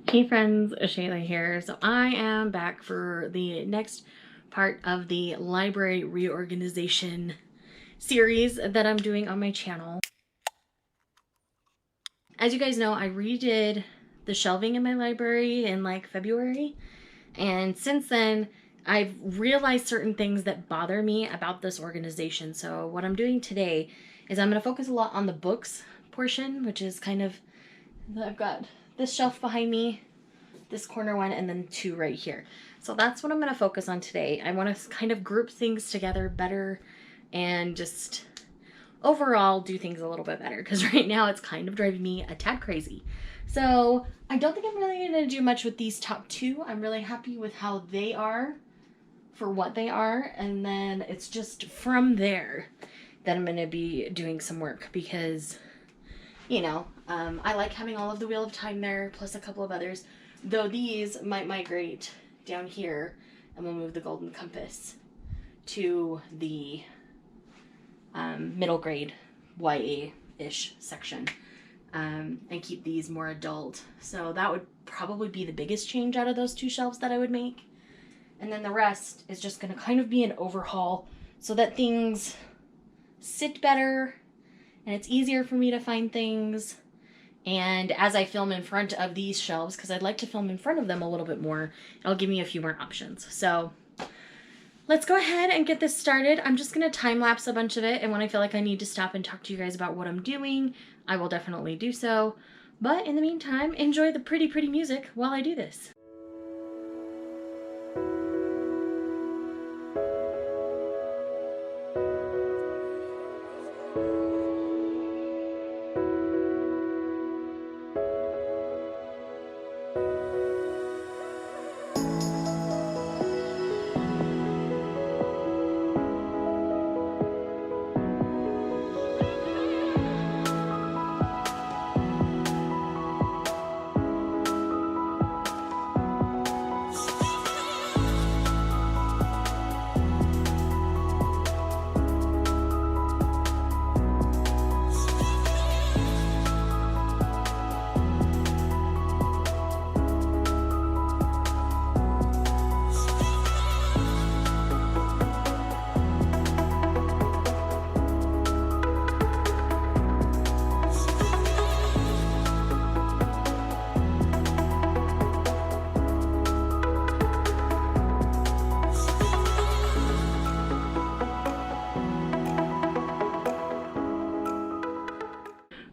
Hey friends, Shayla here. So I am back for the next part of the library reorganization series that I'm doing on my channel. As you guys know, I redid the shelving in my library in like February, and since then I've realized certain things that bother me about this organization. So what I'm doing today is I'm going to focus a lot on the books portion, which is kind of, I've got this shelf behind me, this corner one, and then two right here. So that's what I'm going to focus on today. I want to kind of group things together better and just overall do things a little bit better, because right now it's kind of driving me a tad crazy. So I don't think I'm really going to do much with these top two. I'm really happy with how they are for what they are, and then it's just from there that I'm going to be doing some work, because you know, I like having all of the Wheel of Time there plus a couple of others. Though these might migrate down here, and we'll move the Golden Compass to the middle grade YA-ish section, and keep these more adult. So that would probably be the biggest change out of those two shelves that I would make. And then the rest is just going to kind of be an overhaul so that things sit better and it's easier for me to find things. And as I film in front of these shelves, because I'd like to film in front of them a little bit more, it'll give me a few more options. So let's go ahead and get this started. I'm just going to time lapse a bunch of it, and when I feel like I need to stop and talk to you guys about what I'm doing, I will definitely do so. But in the meantime, enjoy the pretty music while I do this.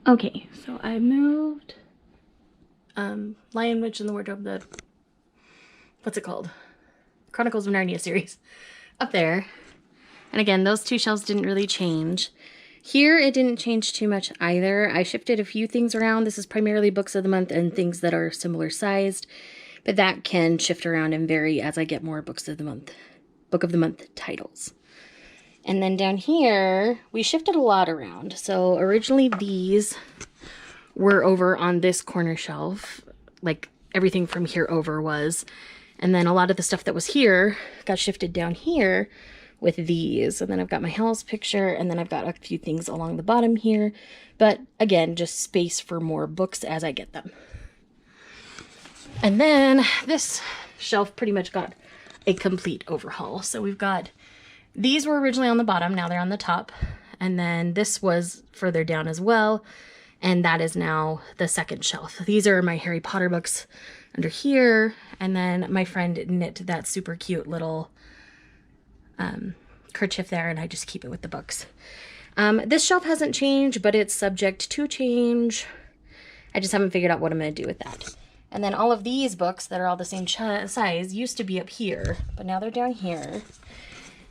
Okay, so I moved Lion, Witch, and the Wardrobe, what's it called? Chronicles of Narnia series up there. And again, those two shelves didn't really change. Here, it didn't change too much either. I shifted a few things around. This is primarily books of the month and things that are similar sized, but that can shift around and vary as I get more books of the month, book of the month titles. And then down here, we shifted a lot around. So originally these were over on this corner shelf, like everything from here over was. And then a lot of the stuff that was here got shifted down here with these. And then I've got my Howl's picture, and then I've got a few things along the bottom here. But again, just space for more books as I get them. And then this shelf pretty much got a complete overhaul. So we've got, these were originally on the bottom, now they're on the top. And then this was further down as well, and that is now the second shelf. These are my Harry Potter books under here, and then my friend knit that super cute little kerchief there, and I just keep it with the books. This shelf hasn't changed, but it's subject to change. I just haven't figured out what I'm going to do with that. And then all of these books that are all the same size used to be up here, but now they're down here.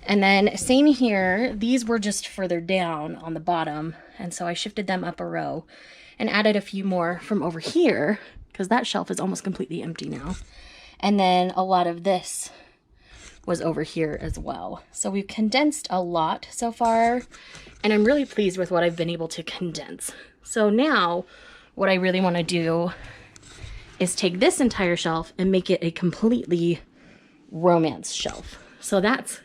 And then same here, these were just further down on the bottom, and so I shifted them up a row and added a few more from over here, because that shelf is almost completely empty now. And then a lot of this was over here as well. So we've condensed a lot so far, and I'm really pleased with what I've been able to condense. So now what I really want to do is take this entire shelf and make it a completely romance shelf. So that's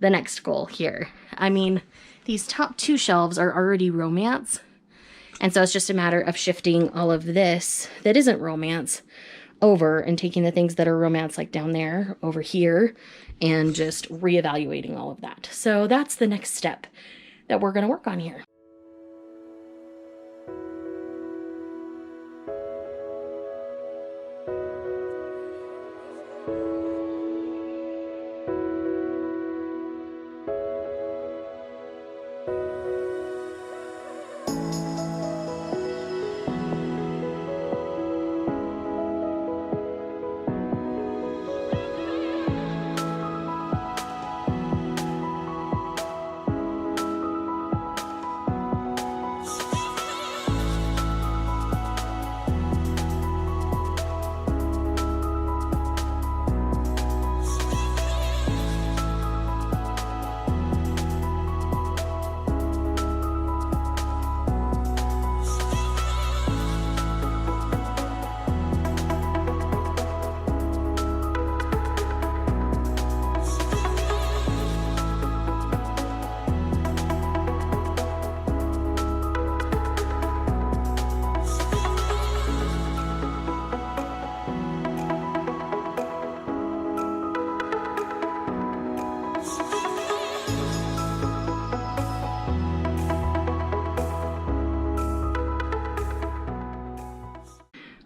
the next goal here. I mean, these top two shelves are already romance, and so it's just a matter of shifting all of this that isn't romance over and taking the things that are romance like down there over here and just reevaluating all of that. So that's the next step that we're going to work on here.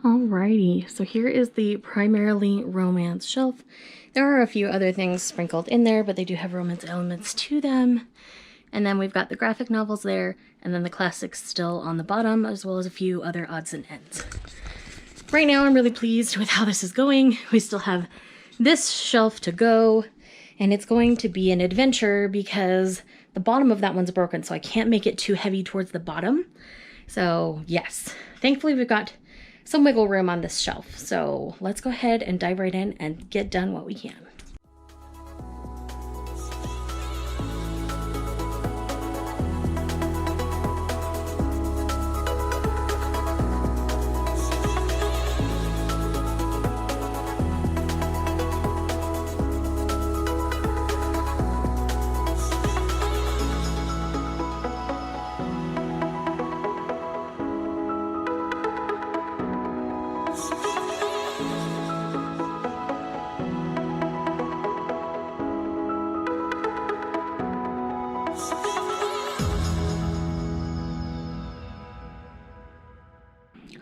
Alrighty, so here is the primarily romance shelf. There are a few other things sprinkled in there, but they do have romance elements to them. And then we've got the graphic novels there, and then the classics still on the bottom, as well as a few other odds and ends. Right now, I'm really pleased with how this is going. We still have this shelf to go, and it's going to be an adventure because the bottom of that one's broken, so I can't make it too heavy towards the bottom. So yes, thankfully we've got some wiggle room on this shelf. So let's go ahead and dive right in and get done what we can.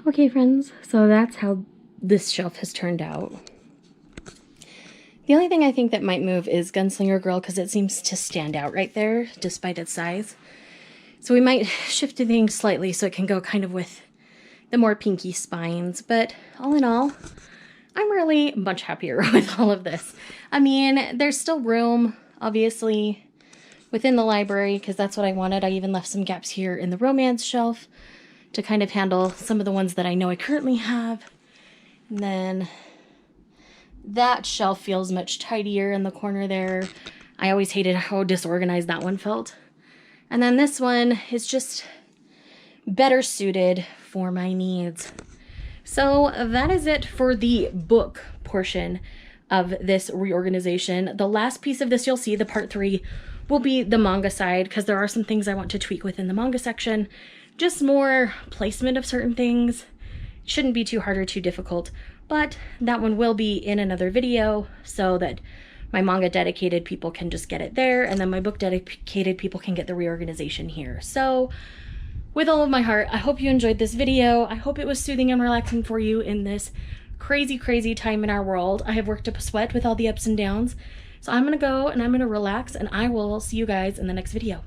Okay friends, so that's how this shelf has turned out. The only thing I think that might move is Gunslinger Girl because it seems to stand out right there despite its size. So we might shift things slightly so it can go kind of with the more pinky spines, but all in all, I'm really much happier with all of this. I mean, there's still room, obviously, within the library because that's what I wanted. I even left some gaps here in the romance shelf to kind of handle some of the ones that I know I currently have. And then that shelf feels much tidier in the corner there. I always hated how disorganized that one felt. And then this one is just better suited for my needs. So that is it for the book portion of this reorganization. The last piece of this you'll see, the part 3, will be the manga side because there are some things I want to tweak within the manga section. Just more placement of certain things. Shouldn't be too hard or too difficult, but that one will be in another video so that my manga dedicated people can just get it there, and then my book dedicated people can get the reorganization here. So with all of my heart, I hope you enjoyed this video. I hope it was soothing and relaxing for you in this crazy, crazy time in our world. I have worked up a sweat with all the ups and downs. So I'm gonna go and I'm gonna relax, and I will see you guys in the next video.